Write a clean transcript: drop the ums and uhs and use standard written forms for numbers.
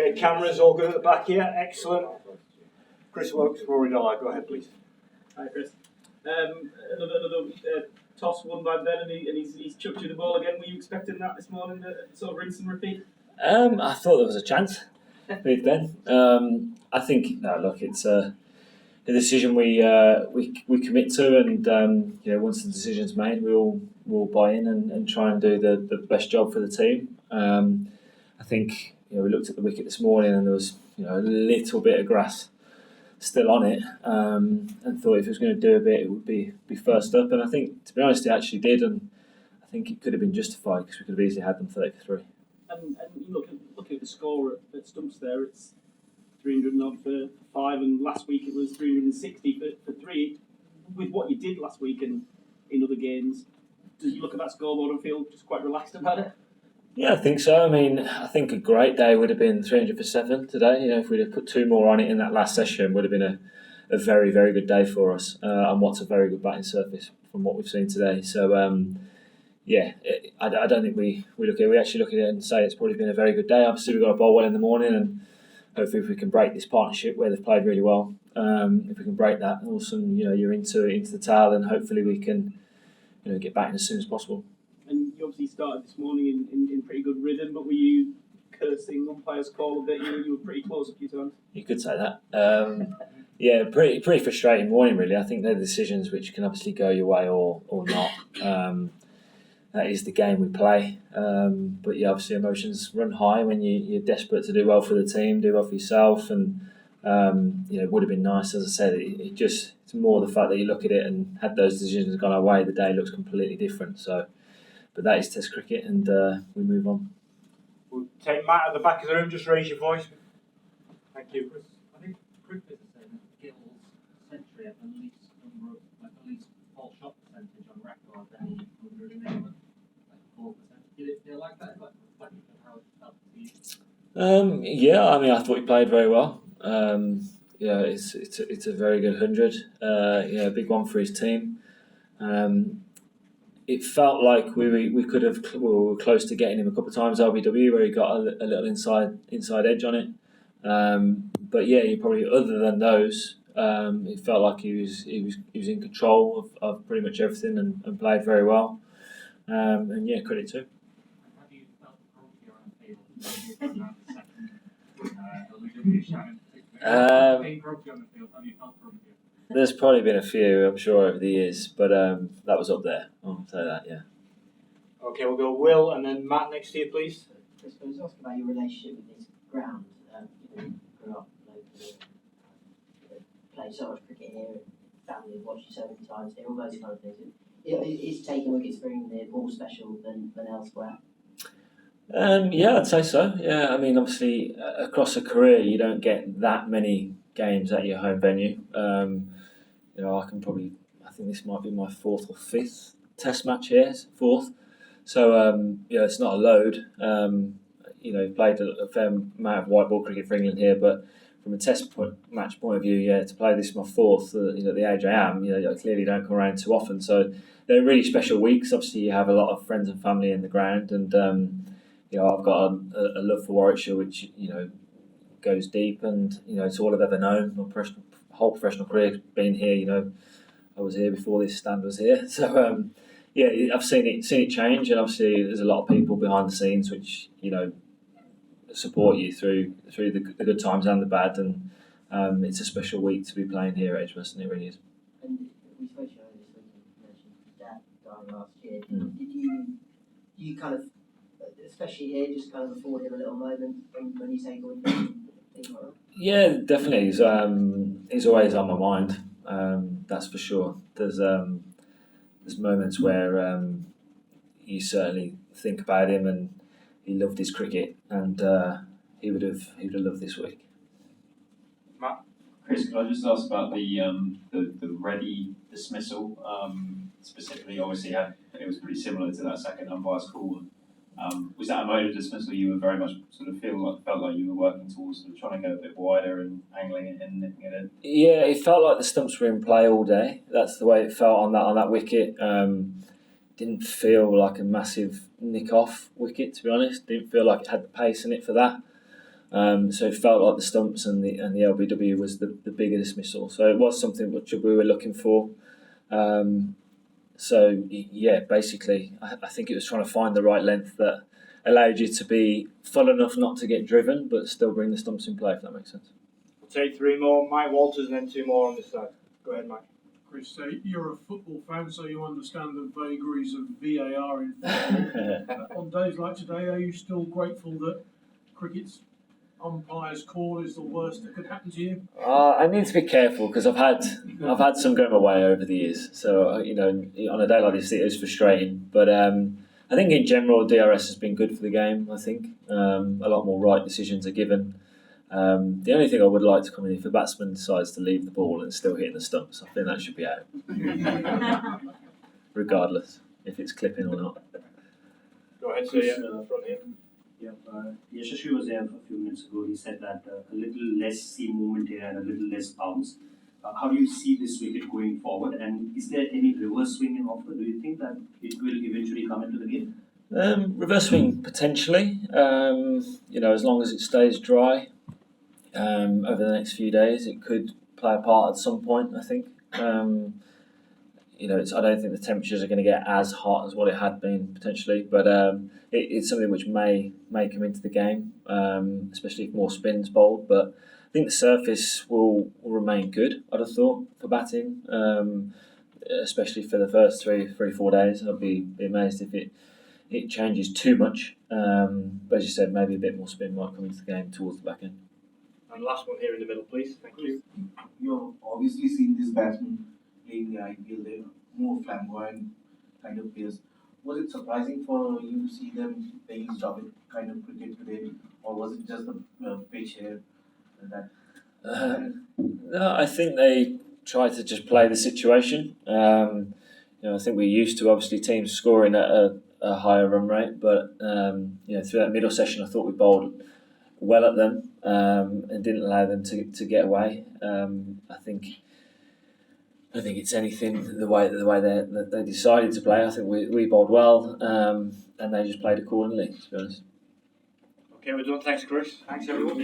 Okay, cameras all good at the back here. Excellent. Chris Woakes, Rory Dye. Go ahead, please. Hi, Chris. Another toss won by Ben, and he's chucked you the ball again. Were you expecting that this morning, sort of rinse and repeat? I thought there was a chance with Ben. I think it's a decision we commit to, and once the decision's made, we'll buy in and try and do the best job for the team. I think we looked at the wicket this morning, and there was a little bit of grass still on it, and thought if it was going to do a bit, it would be first up. And I think, to be honest, it actually did, and I think it could have been justified because we could have easily had them 30 for 3. And you look at the score at Stumps there, it's 300 odd for 5, and last week it was 360 for 3. With what you did last week and in other games, did you look at that scoreboard and feel just quite relaxed about it? Yeah, I think so. I mean, I think a great day would have been 300 for 7 today. If we'd have put 2 more on it in that last session, would have been a very, very good day for us. And what's a very good batting surface from what we've seen today. So, I don't think we actually look at it and say it's probably been a very good day. Obviously, we've got to bowl well in the morning, and hopefully if we can break this partnership where they've played really well, if we can break that, all of a sudden, you're into the tail, and hopefully we can get back in as soon as possible. And you obviously started this morning in pretty good rhythm, but were you cursing Umpire's call a bit? You were pretty close a few times. You could say that. Pretty frustrating morning, really. I think they're decisions which can obviously go your way or not. That is the game we play. But obviously emotions run high when you're desperate to do well for the team, do well for yourself, and it would have been nice, as I said. It's more the fact that you look at it and had those decisions gone our way, the day looks completely different. So. But that is Test cricket, and we move on. We'll take Matt at the back of the room. Just raise your voice. Thank you. I think cricketers are saying that Gill's century at the least number of, the least ball shot percentage on record, then 100 in England, 4%. Did it feel like that? Like reflecting on how it felt to you? I thought he played very well. It's a very good 100. A big one for his team. It felt like we were close to getting him a couple of times LBW where he got a little inside edge on it. You probably, other than those, it felt like he was in control of pretty much everything and played very well. Credit to him. How do you felt Crumpy on the field? Being Crumpy on the field, how do you felt Crumpy? There's probably been a few, I'm sure, over the years, but that was up there. I'll say that, yeah. Okay, we'll go Will and then Matt next to you, please. Chris, I was asking about your relationship with this ground. You grew up locally, played so much cricket here, family have watched you so many times here, all those kind of things. Is taking wickets for England more special than elsewhere? I'd say so. Yeah, I mean, obviously, across a career, you don't get that many games at your home venue. I think this might be my 4th or 5th Test match here, 4th. So it's not a load. Played a fair amount of white ball cricket for England here, but from a Test match point of view, to play this my 4th, at the age I am, I clearly don't come around too often. So they're really special weeks. Obviously, you have a lot of friends and family in the ground, and I've got a love for Warwickshire, which goes deep, and it's all I've ever known. My whole professional career being here. I was here before this stand was here. So I've seen it change, and obviously there's a lot of people behind the scenes which support you through the good times and the bad, and it's a special week to be playing here at Edgbaston. It really is. And we spoke to you earlier this week. You mentioned your dad dying last year. Did you kind of, especially here, just kind of afford him a little moment when you say good things like that? Yeah, definitely. He's always on my mind. That's for sure. There's moments where you certainly think about him, and he loved his cricket, and he would have loved this week. Matt? Chris, could I just ask about the ready dismissal? Specifically, obviously, it was pretty similar to that second umpire's call. Was that a mode of dismissal you were very much sort of felt like you were working towards, sort of trying to go a bit wider and angling it in, nipping it in? Yeah, it felt like the stumps were in play all day. That's the way it felt on that wicket. Didn't feel like a massive nick off wicket, to be honest. Didn't feel like it had the pace in it for that. So it felt like the stumps and the LBW was the bigger dismissal. So it was something which we were looking for. So yeah, basically, I think it was trying to find the right length that allowed you to be full enough not to get driven, but still bring the stumps in play, if that makes sense. We'll take 3 more. Mike Walters and then 2 more on this side. Go ahead, Mike. Chris, you're a football fan, so you understand the vagaries of VAR in football. On days like today, are you still grateful that cricket's umpire's call is the worst that could happen to you? I need to be careful because I've had some going my way over the years. So on a day like this, it is frustrating. But I think in general, DRS has been good for the game. I think a lot more right decisions are given. The only thing I would like to come in, if a batsman decides to leave the ball and still hitting the stumps, I think that should be out, regardless if it's clipping or not. Go ahead, Sir. Front here. Yeah, Yashashri was there a few minutes ago. He said that a little less seam movement here and a little less bounce. How do you see this wicket going forward? And is there any reverse swing in offer? Do you think that it will eventually come into the game? Reverse swing potentially. As long as it stays dry over the next few days, it could play a part at some point. I think. I don't think the temperatures are going to get as hot as what it had been potentially, but it's something which may come into the game, especially if more spins bowled. But I think the surface will remain good, I'd have thought, for batting, especially for the first 3-4 days. I'd be amazed if it changes too much. But as you said, maybe a bit more spin might come into the game towards the back end. And last one here in the middle, please. Thank you. You've obviously seen this batsman playing the IPL, they're more flamboyant kind of players. Was it surprising for you to see them playing stop kind of cricket today, or was it just the pitch here that? No, I think they tried to just play the situation. I think we're used to obviously teams scoring at a higher run rate, but through that middle session, I thought we bowled well at them and didn't allow them to get away. I think it's anything the way they decided to play. I think we bowled well and they just played accordingly, to be honest. Okay, we're done. Thanks, Chris. Thanks, everyone.